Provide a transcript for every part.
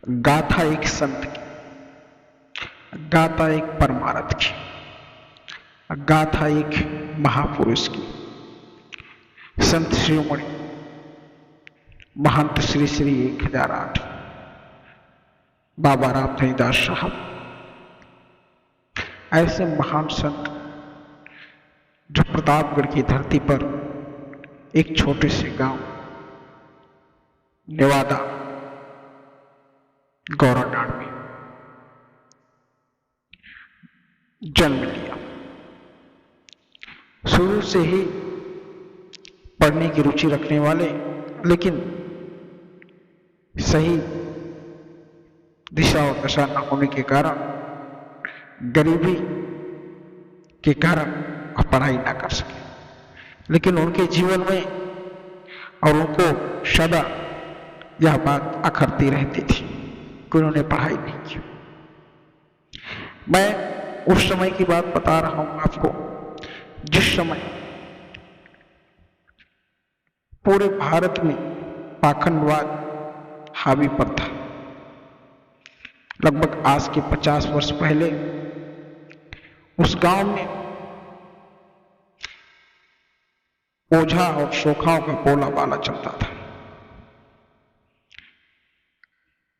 गाथा एक संत की, गाथा एक परमार्थ की, गाथा एक महापुरुष की। संत शिरोमणि महंत श्री श्री 1008 बाबा रामधनी दास साहब ऐसे महान संत जो प्रतापगढ़ की धरती पर एक छोटे से गांव नेवादा गौराडांड में जन्म लिया। शुरू से ही पढ़ने की रुचि रखने वाले, लेकिन सही दिशा और दशा न होने के कारण, गरीबी के कारण वह पढ़ाई ना कर सके। लेकिन उनके जीवन में और उनको सदा यह बात अखरती रहती थी कि उन्होंने पढ़ाई नहीं की। मैं उस समय की बात बता रहा हूं आपको जिस समय पूरे भारत में पाखंडवाद हावी पर था। लगभग आज के 50 वर्ष पहले उस गांव में ओझा और शोखाओं का बोला बाला चलता था।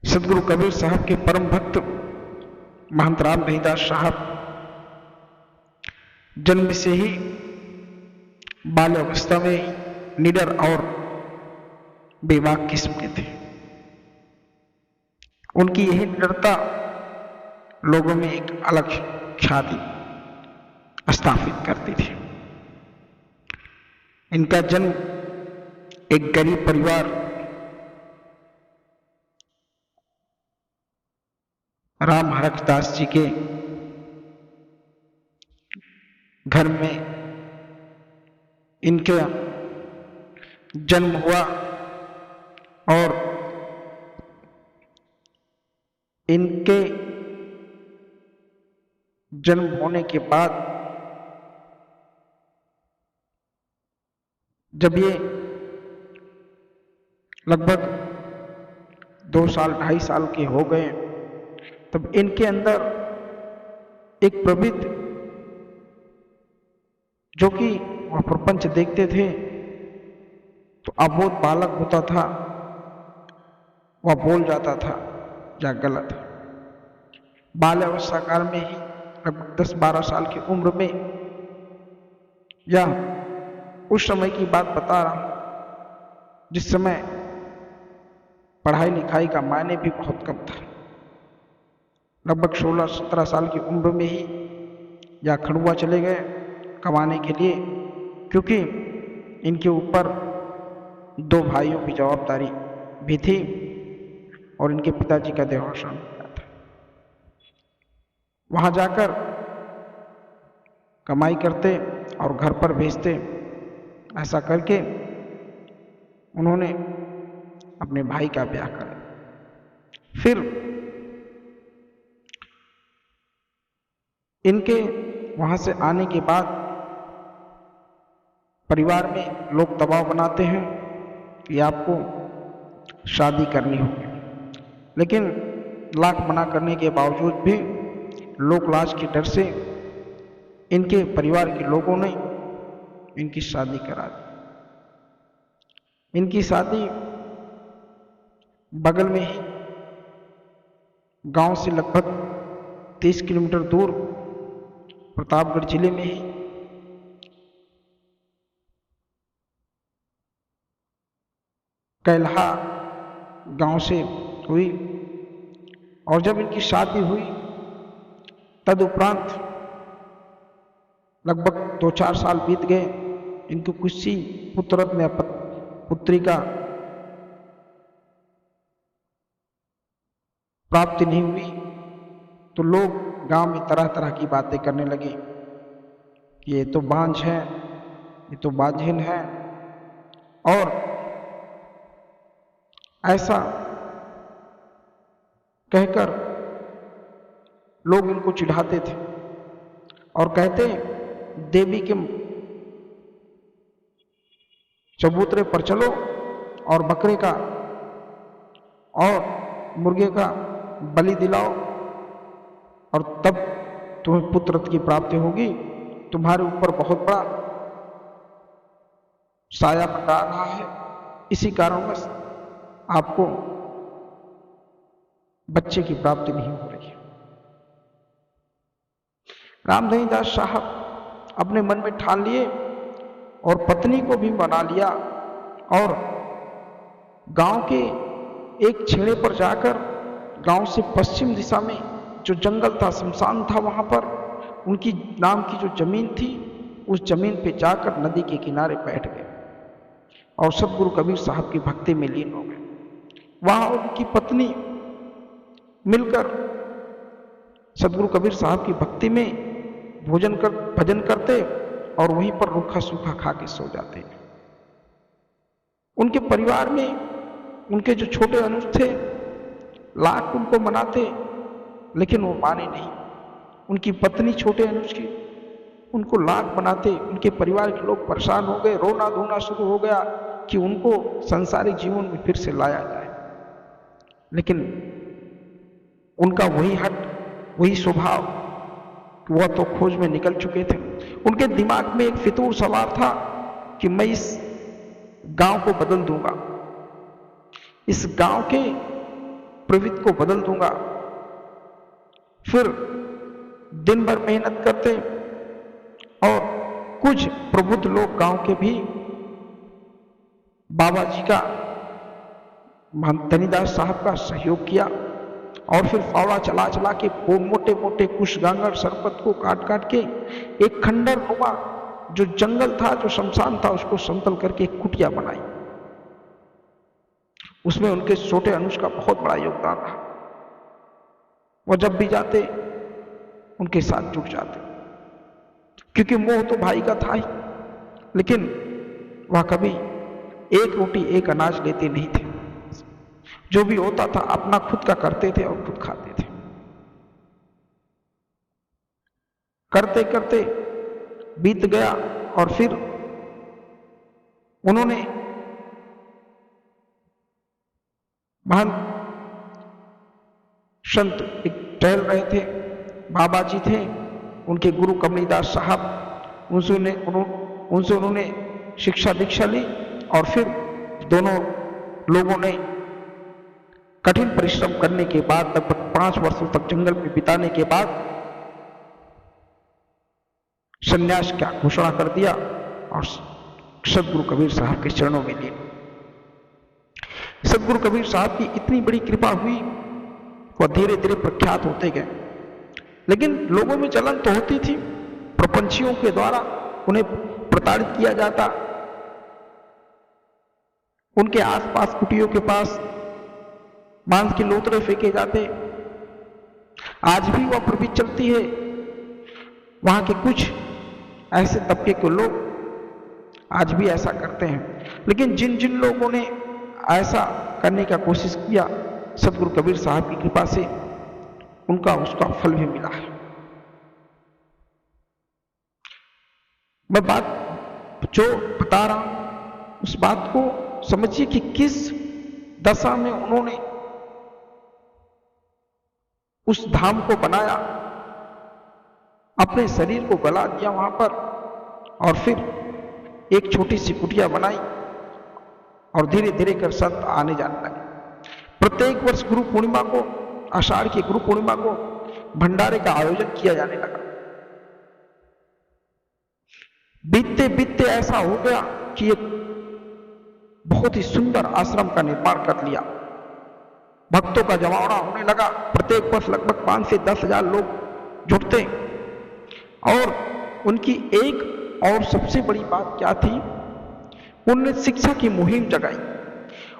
सदगुरु कबीर साहब के परम भक्त महंत रामधनी दास साहब जन्म से ही बाल अवस्था में निडर और बेबाक किस्म के थे। उनकी यही निडरता लोगों में एक अलग ख्याति स्थापित करती थी। इनका जन्म एक गरीब परिवार राम हरख दास जी के घर में इनके जन्म हुआ और इनके जन्म होने के बाद जब ये लगभग 2 साल 2.5 साल के हो गए, तब इनके अंदर एक प्रवृत्ति जो कि वह प्रपंच देखते थे तो अबोध बालक होता था, वह बोल जाता था या गलत। बाल्यावस्था काल में ही लगभग 10-12 साल की उम्र में, या उस समय की बात बता रहा हूं जिस समय पढ़ाई लिखाई का मायने भी बहुत कम था। लगभग 16-17 साल की उम्र में ही या खड़ुआ चले गए कमाने के लिए, क्योंकि इनके ऊपर 2 भाइयों की जवाबदारी भी थी और इनके पिताजी का देहावसान हो गया था। वहां जाकर कमाई करते और घर पर भेजते। ऐसा करके उन्होंने अपने भाई का ब्याह कर दिया। फिर इनके वहां से आने के बाद परिवार में लोग दबाव बनाते हैं कि आपको शादी करनी होगी, लेकिन लाख मना करने के बावजूद भी लोक लाज के डर से इनके परिवार के लोगों ने इनकी शादी करा दी। इनकी शादी बगल में ही गांव से लगभग 30 किलोमीटर दूर प्रतापगढ़ जिले में ही कैलहा गांव से हुई। और जब इनकी शादी हुई तदुपरांत लगभग 2-4 साल बीत गए, इनको किसी पुत्ररत्न या पुत्री का प्राप्ति नहीं हुई, तो लोग गांव में तरह तरह की बातें करने लगे कि ये तो बांझ है, ये तो बांझिन है, और ऐसा कहकर लोग इनको चिढ़ाते थे और कहते देवी के चबूतरे पर चलो और बकरे का और मुर्गे का बलि दिलाओ और तब तुम्हें पुत्र की प्राप्ति होगी। तुम्हारे ऊपर बहुत बड़ा साया मंडरा रहा है, इसी कारणवश आपको बच्चे की प्राप्ति नहीं हो रही है। रामधनी दास साहब अपने मन में ठान लिए और पत्नी को भी मना लिया और गांव के एक छेड़े पर जाकर, गांव से पश्चिम दिशा में जो जंगल था, शमशान था, वहां पर उनकी नाम की जो जमीन थी, उस जमीन पे जाकर नदी के किनारे बैठ गए और सतगुरु कबीर साहब की भक्ति में लीन हो गए। वहां उनकी पत्नी मिलकर सतगुरु कबीर साहब की भक्ति में भजन करते और वहीं पर रूखा सूखा खा के सो जाते। उनके परिवार में उनके जो छोटे अनुज थे, लाख उनको मनाते, लेकिन वो माने नहीं। उनकी पत्नी छोटे अनुज की उनको लाख मनाते, उनके परिवार के लोग परेशान हो गए, रोना धोना शुरू हो गया कि उनको सांसारिक जीवन में फिर से लाया जाए। लेकिन उनका वही हट, वही स्वभाव, वह तो खोज में निकल चुके थे। उनके दिमाग में एक फितूर सवार था कि मैं इस गांव को बदल दूंगा, इस गांव के प्रवृत्ति को बदल दूंगा। फिर दिन भर मेहनत करते और कुछ प्रबुद्ध लोग गांव के भी बाबा जी का, धनीदास साहब का सहयोग किया और फिर फावड़ा चला चला के वो मोटे मोटे कुश गांगड़ सरपत को काट काट के एक खंडर नुमा जो जंगल था, जो शमशान था, उसको समतल करके एक कुटिया बनाई। उसमें उनके छोटे अनुज का बहुत बड़ा योगदान रहा। वो जब भी जाते उनके साथ जुट जाते, क्योंकि मोह तो भाई का था ही, लेकिन वह कभी एक रोटी एक अनाज लेते नहीं थे। जो भी होता था अपना खुद का करते थे और खुद खाते थे। करते करते बीत गया और फिर उन्होंने महान संत एक टहल रहे थे, बाबा जी थे, उनके गुरु कमलीदास साहब, उनसे उन्होंने शिक्षा दीक्षा ली और फिर दोनों लोगों ने कठिन परिश्रम करने के बाद लगभग 5 वर्षों तक जंगल में बिताने के बाद संन्यास का घोषणा कर दिया और सतगुरु कबीर साहब के चरणों में लिए। सतगुरु कबीर साहब की इतनी बड़ी कृपा हुई, वह धीरे धीरे प्रख्यात होते गए। लेकिन लोगों में जलन तो होती थी, प्रपंचियों के द्वारा उन्हें प्रताड़ित किया जाता, उनके आसपास कुटियों के पास मांस के लोतरे फेंके जाते। आज भी वह प्रवृत्ति चलती है। वहां के कुछ ऐसे तबके के लोग आज भी ऐसा करते हैं, लेकिन जिन जिन लोगों ने ऐसा करने का कोशिश किया, सतगुरु कबीर साहब की कृपा से उनका उसका फल भी मिला है। मैं बात जो बता रहा हूं उस बात को समझिए कि किस दशा में उन्होंने उस धाम को बनाया, अपने शरीर को गला दिया वहां पर और फिर एक छोटी सी कुटिया बनाई और धीरे धीरे कर संत आने जाने लगे। प्रत्येक वर्ष गुरु पूर्णिमा को, आषाढ़ की गुरु पूर्णिमा को भंडारे का आयोजन किया जाने लगा। बीतते बीतते ऐसा हो गया कि एक बहुत ही सुंदर आश्रम का निर्माण कर लिया। भक्तों का जमावड़ा होने लगा। प्रत्येक वर्ष लगभग 5 से 10 हजार लोग जुटते और उनकी एक और सबसे बड़ी बात क्या थी, उन्होंने शिक्षा की मुहिम जगाई।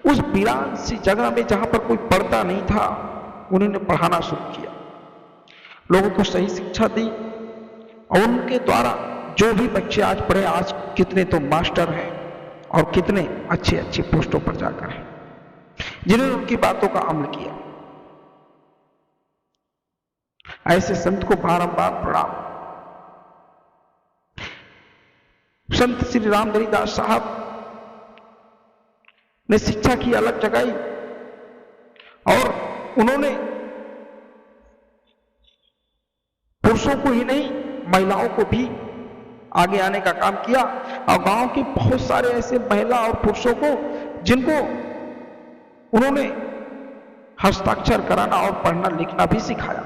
उस वीरान सी जगह में जहां पर कोई पढ़ता नहीं था, उन्होंने पढ़ाना शुरू किया, लोगों को सही शिक्षा दी और उनके द्वारा जो भी बच्चे आज पढ़े, आज कितने तो मास्टर हैं और कितने अच्छे अच्छे पोस्टों पर जाकर हैं, जिन्होंने उनकी बातों का अमल किया। ऐसे संत को बारंबार प्रणाम। संत श्री रामधनी दास साहब ने शिक्षा की अलग जगाई और उन्होंने पुरुषों को ही नहीं महिलाओं को भी आगे आने का काम किया और गांव के बहुत सारे ऐसे महिला और पुरुषों को जिनको उन्होंने हस्ताक्षर कराना और पढ़ना लिखना भी सिखाया,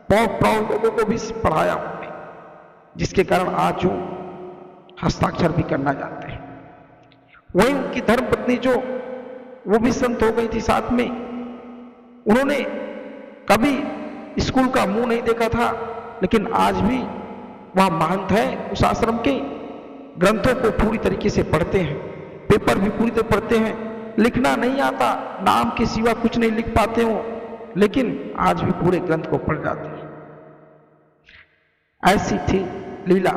बहुत प्रौढ़ लोगों को भी पढ़ाया उन्होंने, जिसके कारण आज जो हस्ताक्षर भी करना जानते हैं। वहीं उनकी धर्मपत्नी जो वो भी संत हो गई थी साथ में, उन्होंने कभी स्कूल का मुंह नहीं देखा था, लेकिन आज भी वह महंत है, उस आश्रम के ग्रंथों को पूरी तरीके से पढ़ते हैं, पेपर भी पूरी तरह पढ़ते हैं। लिखना नहीं आता, नाम के सिवा कुछ नहीं लिख पाते हो, लेकिन आज भी पूरे ग्रंथ को पढ़ जाते हैं। ऐसी थी लीला,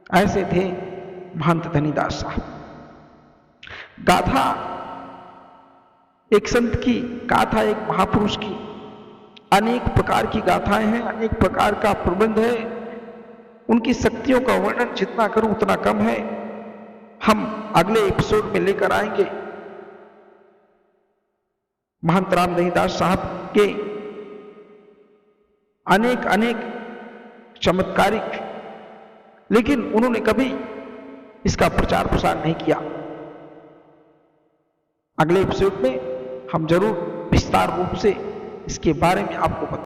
ऐसे थे महंत धनीदास साहब। गाथा एक संत की, गाथा एक महापुरुष की, अनेक प्रकार की गाथाएं हैं, अनेक प्रकार का प्रबंध है। उनकी शक्तियों का वर्णन जितना करूं उतना कम है। हम अगले एपिसोड में लेकर आएंगे महंत राम धनीदास साहब के अनेक अनेक चमत्कारिक, लेकिन उन्होंने कभी इसका प्रचार प्रसार नहीं किया। अगले एपिसोड में हम जरूर विस्तार रूप से इसके बारे में आपको